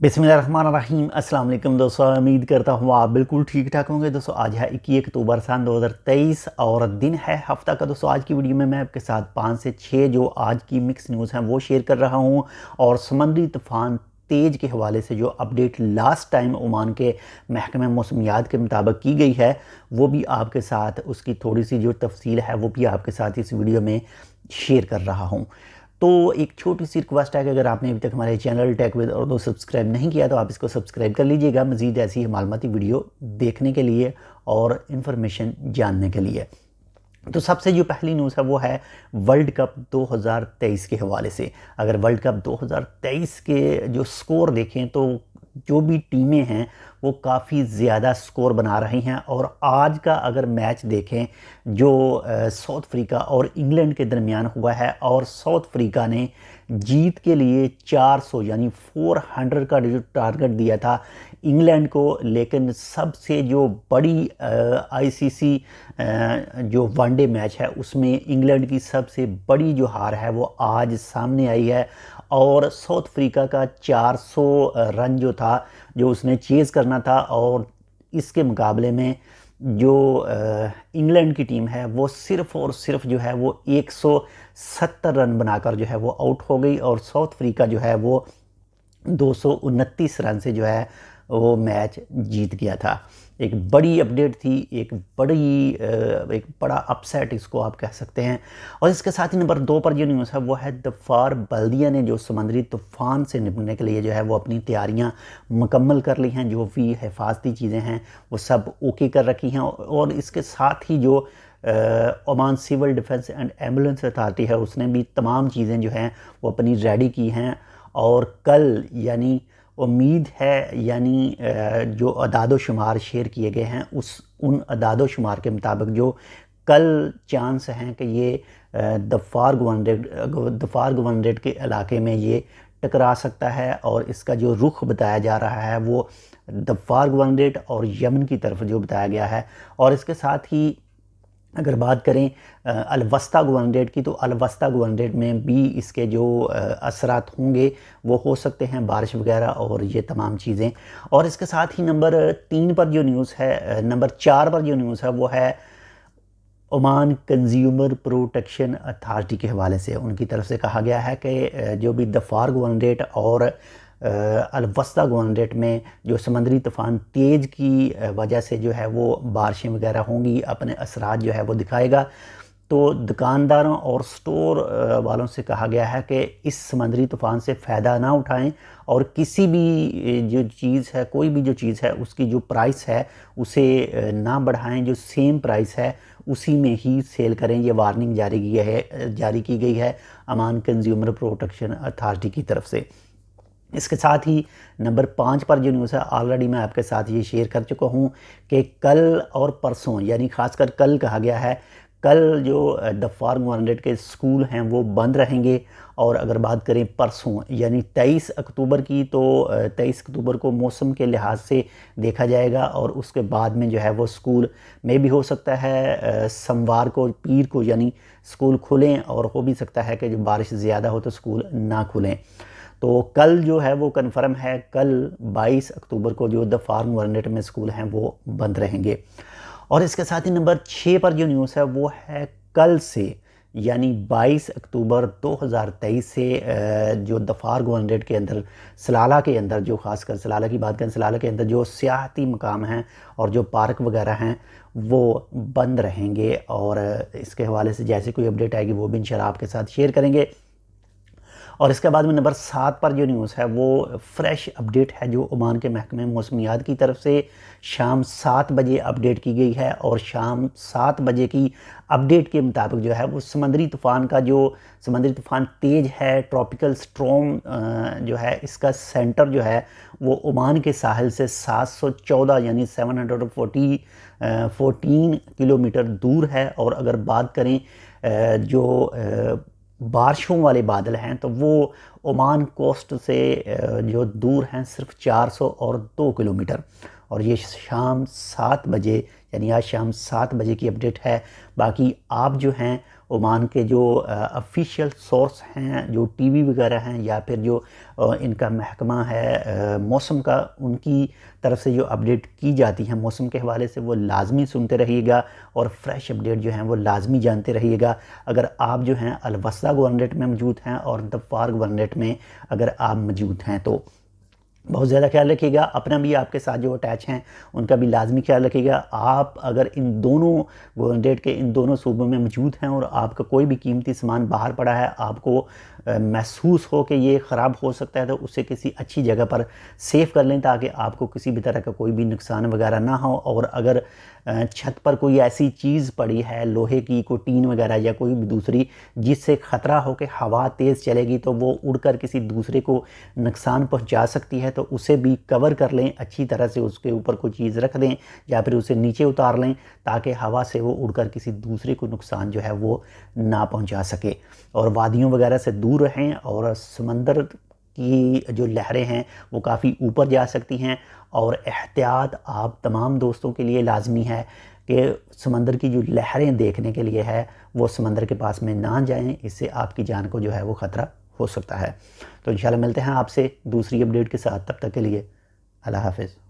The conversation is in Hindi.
बिस्मिल्लाहिर्रहमानिर्रहीम। अस्सलाम वालेकुम दोस्तों, उम्मीद करता हूँ आप बिल्कुल ठीक ठाक होंगे। दोस्तों आज है 21 अक्टूबर सन 2023 और दिन है हफ्ता का। दोस्तों आज की वीडियो में मैं आपके साथ 5 से 6 जो आज की मिक्स न्यूज़ हैं वो शेयर कर रहा हूँ और समुद्री तूफ़ान तेज के हवाले से जो अपडेट लास्ट टाइम ओमान के महकमे मौसमियात के मुताबिक की गई है वो भी आपके साथ, उसकी थोड़ी सी जो तफसील है वो भी आपके साथ इस वीडियो में शेयर कर रहा हूँ। तो एक छोटी सी रिक्वेस्ट है कि अगर आपने अभी तक हमारे channel tech with Urdu subscribe नहीं किया तो आप इसको सब्सक्राइब कर लीजिएगा, मज़ीद ऐसी मालूमाती वीडियो देखने के लिए और इन्फॉर्मेशन जानने के लिए। तो सबसे जो पहली न्यूज़ है वो है वर्ल्ड कप 2023 के हवाले से। अगर वर्ल्ड कप 2023 के जो स्कोर देखें तो जो भी टीमें हैं वो काफ़ी ज़्यादा स्कोर बना रही हैं और आज का अगर मैच देखें जो साउथ अफ्रीका और इंग्लैंड के दरमियान हुआ है और साउथ अफ्रीका ने जीत के लिए 400 यानी 400 का जो टारगेट दिया था इंग्लैंड को, लेकिन सबसे जो बड़ी आईसीसी जो वनडे मैच है उसमें इंग्लैंड की सबसे बड़ी जो हार है वो आज सामने आई है और साउथ अफ्रीका का 400 रन जो था जो उसने चेज़ करना था और इसके मुकाबले में जो इंग्लैंड की टीम है वो सिर्फ़ और सिर्फ जो है वो 170 रन बनाकर जो है वो आउट हो गई और साउथ अफ्रीका जो है वो 229 रन से जो है वो मैच जीत गया था। एक बड़ी अपडेट थी, एक बड़ा अपसेट इसको आप कह सकते हैं। और इसके साथ ही नंबर 2 पर जो न्यूज़ है वो है दफार बल्दिया ने जो समुद्री तूफ़ान से निपटने के लिए जो है वो अपनी तैयारियां मुकम्मल कर ली हैं। जो भी हिफाजती चीज़ें हैं वो सब ओके कर रखी हैं और इसके साथ ही जो Oman civil defence and ambulance authority है उसने भी तमाम चीज़ें जो हैं वो अपनी रेडी की हैं और कल यानी उम्मीद है यानी जो अदाद शुमार शेयर किए गए हैं उन अदाद शुमार के मुताबिक जो कल चांस हैं कि ये दफार गवर्नरेट के इलाके में ये टकरा सकता है और इसका जो रुख बताया जा रहा है वो दफार गवर्नरेट और यमन की तरफ जो बताया गया है। और इसके साथ ही अगर बात करें अलवस्ता गवर्नरेट की तो अलवस्ता गवर्नरेट में भी इसके जो असरात होंगे वो हो सकते हैं, बारिश वगैरह और ये तमाम चीज़ें। और इसके साथ ही नंबर 3 पर जो न्यूज़ है, नंबर 4 पर जो न्यूज़ है वो है ओमान कंज्यूमर प्रोटेक्शन अथॉरिटी के हवाले से। उनकी तरफ से कहा गया है कि जो भी दफार गवर्नरेट और अलवस्ता गवर्नरेट में जो समंदरी तूफ़ान तेज़ की वजह से जो है वो बारिशें वगैरह होंगी, अपने असरात जो है वो दिखाएगा। तो दुकानदारों और स्टोर वालों से कहा गया है कि इस समंदरी तूफ़ान से फ़ायदा ना उठाएं और किसी भी जो चीज़ है, कोई भी जो चीज़ है उसकी जो प्राइस है उसे ना बढ़ाएं, जो सेम प्राइस है उसी में ही सेल करें। ये वार्निंग जारी की गई है ओमान कंज्यूमर प्रोटेक्शन अथॉरिटी की तरफ से। इसके साथ ही नंबर 5 पर जो न्यूज़ है ऑलरेडी मैं आपके साथ ये शेयर कर चुका हूँ कि कल और परसों यानी खासकर कल कहा गया है, कल जो दफार गवर्नरेट के स्कूल हैं वो बंद रहेंगे। और अगर बात करें परसों यानी 23 अक्टूबर की तो 23 अक्टूबर को मौसम के लिहाज से देखा जाएगा और उसके बाद में जो है वो स्कूल में भी हो सकता है सोमवार को, पीर को यानी स्कूल खुलें और हो भी सकता है कि जो बारिश ज़्यादा हो तो स्कूल ना खुलें। तो कल जो है वो कन्फर्म है, कल 22 अक्टूबर को जो दफार गवर्नरेट में स्कूल हैं वो बंद रहेंगे। और इसके साथ ही नंबर 6 पर जो न्यूज़ है वो है कल से यानी 22 अक्टूबर 2023 से जो दफार गवर्नरेट के अंदर सलाला के अंदर, जो खासकर सलाला की बात करें, सलाला के अंदर जो सियाहती मकाम हैं और जो पार्क वगैरह हैं वो बंद रहेंगे। और इसके हवाले से जैसे कोई अपडेट आएगी वो भी इंशाल्लाह आपके साथ शेयर करेंगे। और इसके बाद में नंबर 7 पर जो न्यूज़ है वो फ्रेश अपडेट है जो ओमान के महकमे मौसमियात की तरफ से शाम 7 बजे अपडेट की गई है। और शाम 7 बजे की अपडेट के मुताबिक जो है वो समंदरी तूफ़ान का जो समंदरी तूफ़ान तेज़ है, ट्रॉपिकल स्ट्रॉम जो है इसका सेंटर जो है वो ओमान के साहिल से 714 यानी 714 किलोमीटर दूर है। और अगर बात करें जो बारिशों वाले बादल हैं तो वो ओमान कोस्ट से जो दूर हैं सिर्फ 402 किलोमीटर। और ये शाम 7 बजे यानी आज शाम 7 बजे की अपडेट है। बाकी आप जो हैं ओमान के जो ऑफिशियल सोर्स हैं, जो टीवी वगैरह हैं, या फिर जो इनका महकमा है मौसम का, उनकी तरफ से जो अपडेट की जाती है मौसम के हवाले से, वो लाजमी सुनते रहिएगा और फ्रेश अपडेट जो हैं वो लाजमी जानते रहिएगा। अगर आप जो हैं अलवस्ता गवर्नरेट में मौजूद हैं और दफार गवर्नरेट में अगर आप मौजूद हैं तो बहुत ज़्यादा ख्याल रखिएगा। अपना भी, आपके साथ जो अटैच हैं उनका भी लाजमी ख्याल रखिएगा। आप अगर इन दोनों गवर्नरेट के इन दोनों सूबों में मौजूद हैं और आपका कोई भी कीमती सामान बाहर पड़ा है, आपको महसूस हो कि ये ख़राब हो सकता है, तो उसे किसी अच्छी जगह पर सेव कर लें ताकि आपको किसी भी तरह का कोई भी नुकसान वगैरह ना हो। और अगर छत पर कोई ऐसी चीज़ पड़ी है, लोहे की कोई टीन वगैरह या कोई भी दूसरी, जिससे ख़तरा हो कि हवा तेज़ चलेगी तो वो उड़कर किसी दूसरे को नुकसान पहुंचा सकती है, तो उसे भी कवर कर लें अच्छी तरह से, उसके ऊपर कोई चीज़ रख दें या फिर उसे नीचे उतार लें ताकि हवा से वो उड़कर किसी दूसरे को नुकसान जो है वो ना पहुंचा सके। और वादियों वगैरह से दूर रहें, और समंदर की जो लहरें हैं वो काफ़ी ऊपर जा सकती हैं, और एहतियात आप तमाम दोस्तों के लिए लाजमी है कि समंदर की जो लहरें देखने के लिए है वो समंदर के पास में ना जाएं, इससे आपकी जान को जो है वो ख़तरा हो सकता है। तो इंशाल्लाह मिलते हैं आपसे दूसरी अपडेट के साथ, तब तक के लिए अल्लाह हाफ़िज़।